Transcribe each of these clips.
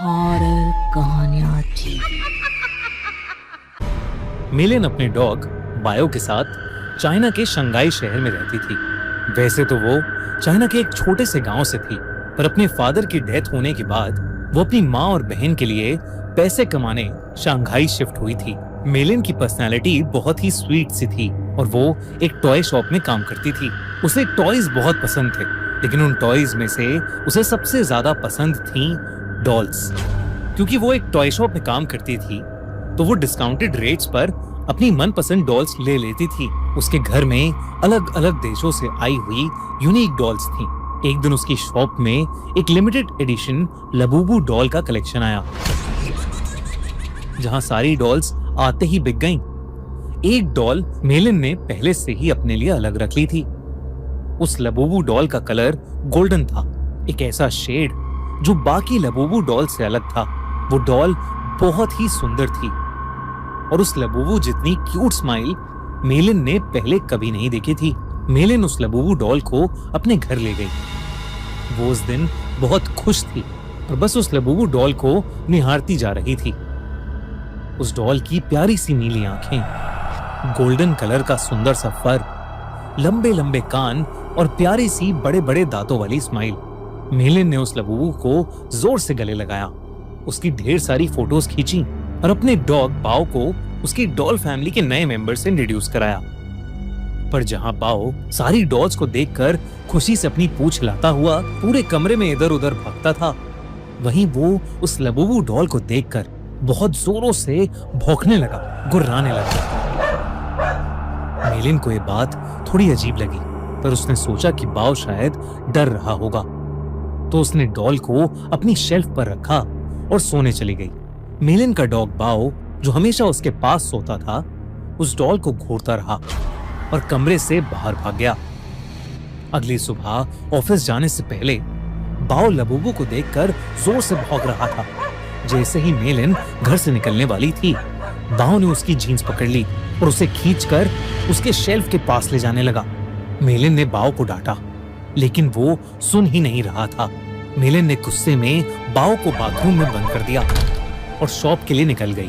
Horror कहानियाँ TV. मिलिन अपने डॉग बायो के साथ चाइना के शंघाई शहर में रहती थी। वैसे तो वो चाइना के एक छोटे से गांव से थी, पर अपने फादर की डेथ होने के बाद वो अपनी माँ और बहन के लिए पैसे कमाने शंघाई शिफ्ट हुई थी। मिलिन की पर्सनालिटी बहुत ही स्वीट सी थी और वो एक टॉय शॉप में काम करती थी। उसे टॉयज बहुत पसंद थे, लेकिन उन टॉयज में से उसे सबसे ज्यादा पसंद थी डॉल्स। क्योंकि वो एक टॉय शॉप में काम करती थी, तो वो डिस्काउंटेड रेट्स पर अपनी मनपसंद डॉल्स ले लेती थी। उसके घर में अलग अलग देशों से आई हुई यूनिक डॉल्स थी। एक दिन उसकी शॉप में एक लिमिटेड एडिशन लबूबू डॉल का कलेक्शन आया, जहां सारी डॉल्स आते ही बिक गईं। एक डॉल मेलिन ने पहले से ही अपने लिए अलग रख ली थी। उस लबूबू डॉल का कलर गोल्डन था, एक ऐसा शेड जो बाकी लबूबू डॉल से अलग था। वो डॉल बहुत ही सुंदर थी और उस लबूबू जितनी क्यूट स्माइल मेलिन ने पहले कभी नहीं देखी थी। मेलिन उस लबूबू डॉल को अपने घर ले गई। वो उस दिन बहुत खुश थी और बस उस लबूबू डॉल को निहारती जा रही थी। उस डॉल की प्यारी सी नीली आंखें, गोल्डन कलर का सुंदर सा फर, लंबे लंबे कान और प्यारी सी बड़े बड़े दांतों वाली स्माइल। मेलिन ने उस लबूबू को जोर से गले लगाया, उसकी ढेर सारी फोटोज खींची और अपने डॉग बाओ को उसकी डॉल फैमिली के नए मेंबर से इंट्रोड्यूस कराया। पर जहां बाओ सारी डॉल्स को देखकर खुशी से अपनी पूंछ हिलाता हुआ पूरे कमरे में इधर उधर भागता था, वहीं वो उस लबूबू डॉल को देखकर बहुत जोरों से भौंकने लगा, गुर्राने लगा। मेलिन को ये बात थोड़ी अजीब लगी, पर उसने सोचा कि बाओ शायद डर रहा होगा, तो उसने डॉल को अपनी शेल्फ पर रखा और सोने चली गई। मेलिन का डॉग बाओ, जो हमेशा उसके पास सोता था, उस डॉल को घूरता रहा और कमरे से बाहर भाग गया। अगली सुबह ऑफिस जाने से पहले बाओ लबूबू को देखकर जोर से भौंक रहा था। जैसे ही मेलिन घर से निकलने वाली थी, बाओ ने उसकी जीन्स पकड़ ली और उसे खींचकर उसके शेल्फ के पास ले जाने लगा। मेलिन ने बाओ को डांटा, लेकिन वो सुन ही नहीं रहा था। मेलिन ने गुस्से में बाओ को बाथरूम में बंद कर दिया और शॉप के लिए निकल गई।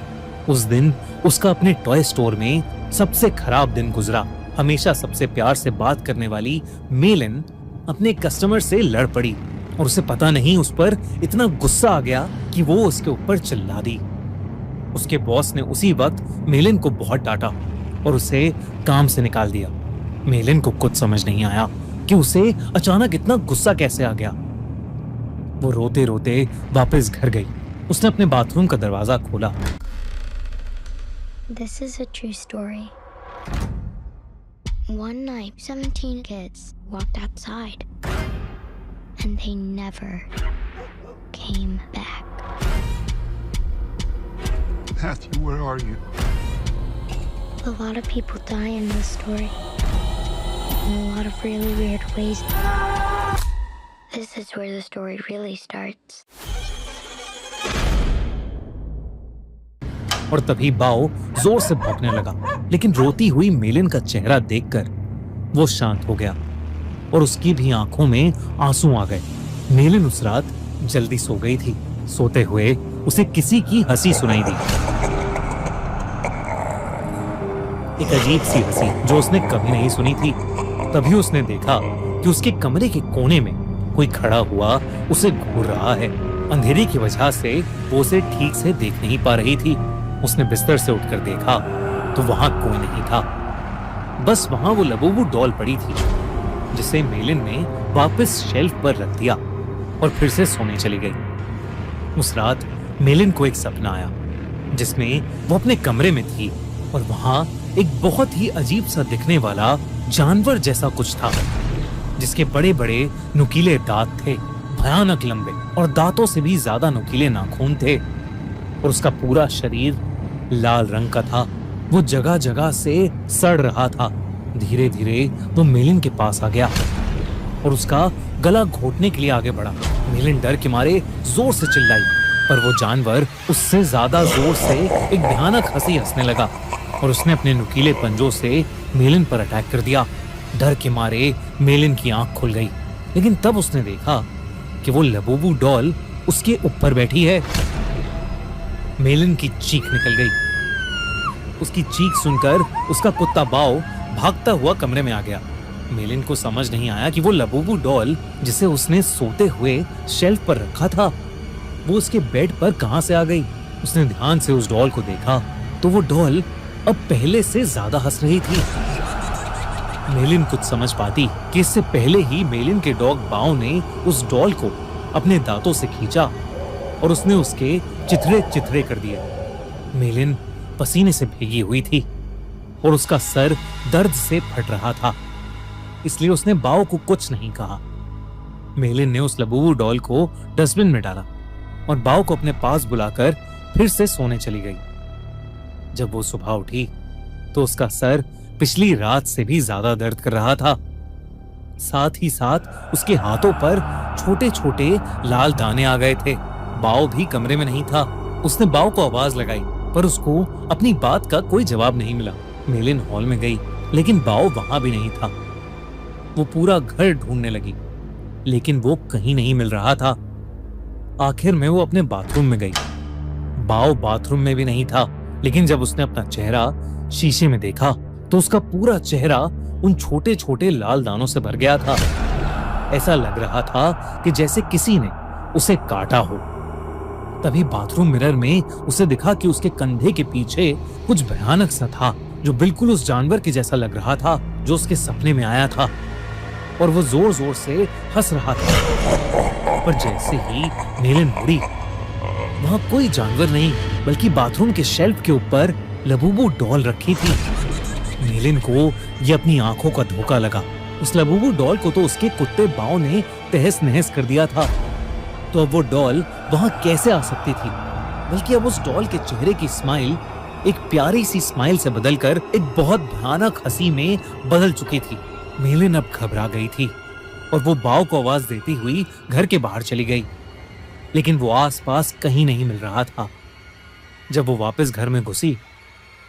उस दिन उसका अपने टॉय स्टोर में सबसे खराब दिन गुजरा। हमेशा सबसे प्यार से बात करने वाली मेलिन अपने कस्टमर से लड़ पड़ी और उसे पता नहीं उस पर इतना गुस्सा आ गया कि वो उसके ऊपर चिल्ला दी। उसके बॉस ने उसी वक्त मेलिन को बहुत डांटा और उसे काम से निकाल दिया। मेलिन को कुछ समझ नहीं आया कि उसे अचानक इतना गुस्सा कैसे आ गया। वो रोते रोते वापस घर गई। उसने अपने बाथरूम का दरवाजा खोला। This is a true story. One night, 17 kids walked outside, and they never came back. Matthew, where are you? A lot of people die in this story, in a lot of really weird ways. This is where the story really starts. और तभी बाओ जोर से भौंकने लगा, लेकिन रोती हुई मेलिन का चेहरा देखकर वो शांत हो गया और उसकी भी आंखों में आंसू आ गए। मेलिन उस रात जल्दी सो गई थी। सोते हुए उसे किसी की हंसी सुनाई दी, एक अजीब सी हंसी जो उसने कभी नहीं सुनी थी। तभी उसने देखा कि उसके कमरे के कोने में कोई खड़ा हुआ उसे घूर रहा है। अंधेरे की वजह से वो उसे ठीक से देख नहीं पा रही थी। उसने बिस्तर से उठकर देखा तो वहां कोई नहीं था, बस वहां वो लबूबू डॉल पड़ी थी, जिसे मेलिन ने वापस शेल्फ पर रख दिया और फिर से सोने चली गई। उस रात मेलिन को एक सपना आया जिसमें वो अपने कमरे में थी और वहां एक बहुत ही अजीब सा दिखने वाला जानवर जैसा कुछ था, जिसके बड़े बड़े नुकीले दांत थे, भयानक लंबे और दांतों से भी ज्यादा नुकीले नाखून थे, और उसका पूरा शरीर लाल रंग का था। वो जगह जगह से सड़ रहा था। धीरे धीरे वो मेलिन के पास आ गया और उसका गला घोटने के लिए आगे बढ़ा। मेलिन डर के मारे जोर से चिल्लाई, पर वो जानवर उससे ज्यादा जोर से एक भयानक हंसी हंसने लगा और उसने अपने नुकीले पंजों से मेलिन पर अटैक कर दिया। डर के मारे मेलिन की आंख खुल गई, लेकिन तब उसने देखा कि वो लबूबू डॉल उसके ऊपर बैठी है। मेलिन की चीख निकल गई। उसकी चीख सुनकर उसका कुत्ता बाओ भागता हुआ कमरे में आ गया। मेलिन को समझ नहीं आया कि वो लबूबू डॉल जिसे उसने सोते हुए शेल्फ पर रखा था, वो उसके बेड पर कहां से आ गई। उसने ध्यान से उस डॉल को देखा तो वो डॉल अब पहले से ज्यादा हंस रही थी। मेलिन कुछ समझ पाती कि इससे पहले ही मेलिन के डॉग बाओ ने उस डॉल को अपने दांतों से खींचा और उसने उसके चिथड़े चिथड़े कर दिए। मेलिन पसीने से भीगी हुई थी और उसका सर दर्द से फट रहा था, इसलिए उसने बाओ को कुछ नहीं कहा। मेलिन ने उस लबूबू डॉल को डस्टबिन में डाला और बाओ को अपने पास बुलाकर फिर से सोने चली गई। जब वो सुबह उठी तो उसका सर पिछली रात से भी ज्यादा दर्द कर रहा था। साथ ही साथ उसके हाथों पर छोटे छोटे लाल दाने आ गए थे। बाओ भी कमरे में नहीं था। उसने बाओ को आवाज लगाई पर उसको अपनी बात का कोई जवाब नहीं मिला। मेलिन हॉल में गई लेकिन बाओ वहां भी नहीं था। वो पूरा घर ढूंढने लगी लेकिन वो कहीं नहीं मिल रहा था। आखिर में वो अपने बाथरूम में गई। बाओ बाथरूम में भी नहीं था, लेकिन जब उसने अपना चेहरा शीशे में देखा तो उसका पूरा चेहरा उन छोटे छोटे लाल दानों से भर गया था। ऐसा लग रहा था कि जैसे किसी ने उसे काटा हो। तभी बाथरूम मिरर में उसे दिखा कि उसके कंधे के पीछे कुछ भयानक सा था जो बिल्कुल उस जानवर के जैसा लग रहा था जो उसके सपने में आया था, और वो जोर जोर से हंस रहा था। पर जैसे ही मेलिन मुड़ी, वहां कोई जानवर नहीं बल्कि बाथरूम के शेल्फ के ऊपर लबूबू डॉल रखी थी। मेलिन को ये अपनी आंखों का धोखा लगा। उस लबूबू डॉल को तो उसके कुत्ते बाओ ने तहस नहस कर दिया था, तो अब वो डॉल वहां कैसे आ सकती थी। बल्कि अब उस डॉल के चेहरे की स्माइल एक प्यारी सी स्माइल से बदलकर एक बहुत भयानक हंसी में बदल चुकी थी। मेलिन अब घबरा गई थी और वो बाओ को आवाज देती हुई घर के बाहर चली गई, लेकिन वो आसपास कहीं नहीं मिल रहा था। जब वो वापस घर में घुसी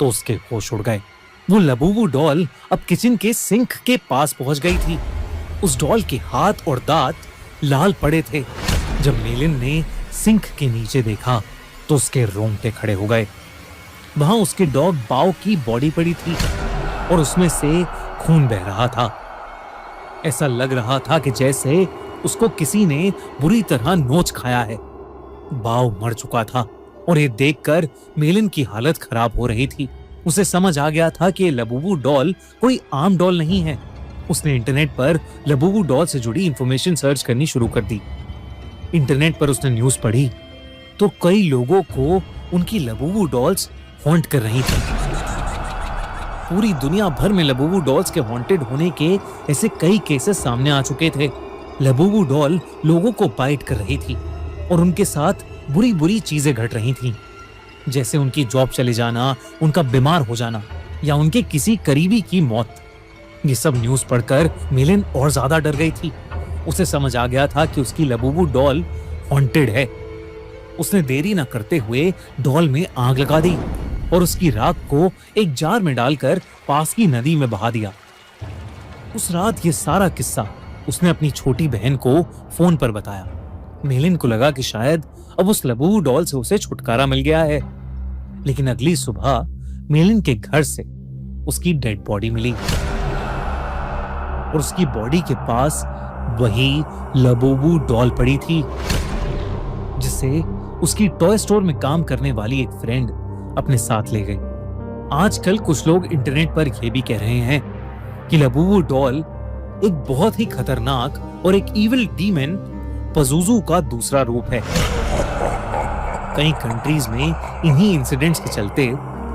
तो उसके होश उड़ गए। वो लबूबू डॉल अब किचन के सिंक के पास पहुंच गई थी। उस डॉल के हाथ और दांत लाल पड़े थे। जब मेलिन ने सिंक के नीचे देखा तो उसके रोंगटे खड़े हो गए। वहां उसके डॉग बाओ की बॉडी पड़ी थी और उसमें से खून बह रहा था। ऐसा लग रहा था कि जैसे उसको किसी ने बुरी तरह नोच खाया है। बाओ मर चुका था और ये देखकर मेलिन की हालत खराब हो रही थी। उसे समझ आ गया था कि लबूबू डॉल कोई आम डॉल नहीं है। उसने इंटरनेट पर लबूबू डॉल से जुड़ी इंफॉर्मेशन सर्च करनी शुरू कर दी। इंटरनेट पर उसने न्यूज पढ़ी तो कई लोगों को उनकी लबूबू डॉल्स हॉन्ट कर रही थी। पूरी दुनिया भर में लबूबू डॉल्स के हॉन्टेड होने के ऐसे कई केसेस सामने आ चुके थे। लबूबू डॉल लोगों को बाइट कर रही थी और उनके साथ बुरी बुरी चीजें घट रही थीं, जैसे उनकी जॉब चले जाना, उनका बीमार हो जाना या उनके किसी करीबी की मौत। ये सब न्यूज पढ़कर मेलिन और ज्यादा डर गई थी। उसे समझ आ गया था कि उसकी लबूबू डॉल हॉन्टेड है। उसने देरी न करते हुए डॉल में आग लगा दी और उसकी राख को एक जार में डालकर पास की नदी में बहा दिया। उस रात ये सारा किस्सा उसने अपनी छोटी बहन को फोन पर बताया। मेलिन को लगा कि शायद अब उस लबूबू डॉल से उसे छुटकारा मिल गया है, लेकिन अगली सुबह मेलिन के घर से उसकी डेड बॉडी मिली और उसकी बॉडी के पास वही लबूबू डॉल पड़ी थी, जिसे उसकी टॉय स्टोर में काम करने वाली एक फ्रेंड अपने साथ ले गई। आजकल कुछ लोग इंटरनेट पर यह भी कह रहे हैं कि लबूबू डॉल एक बहुत ही खतरनाक और एक इविल डीमन पज़ुज़ू का दूसरा रूप है। कई कंट्रीज में इन्हीं इंसिडेंट्स के चलते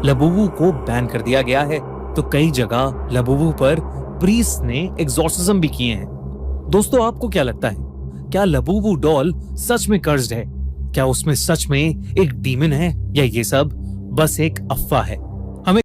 लबूबू को बैन कर दिया गया है, तो कई जगह लबूबू पर प्रीस्ट ने एग्जॉर्सिज्म भी किए हैं। दोस्तों, आपको क्या लगता है, क्या लबूबू डॉल सच में कर्स्ड है? क्या उसमें सच में एक डीमन है या ये सब बस एक अफवाह है?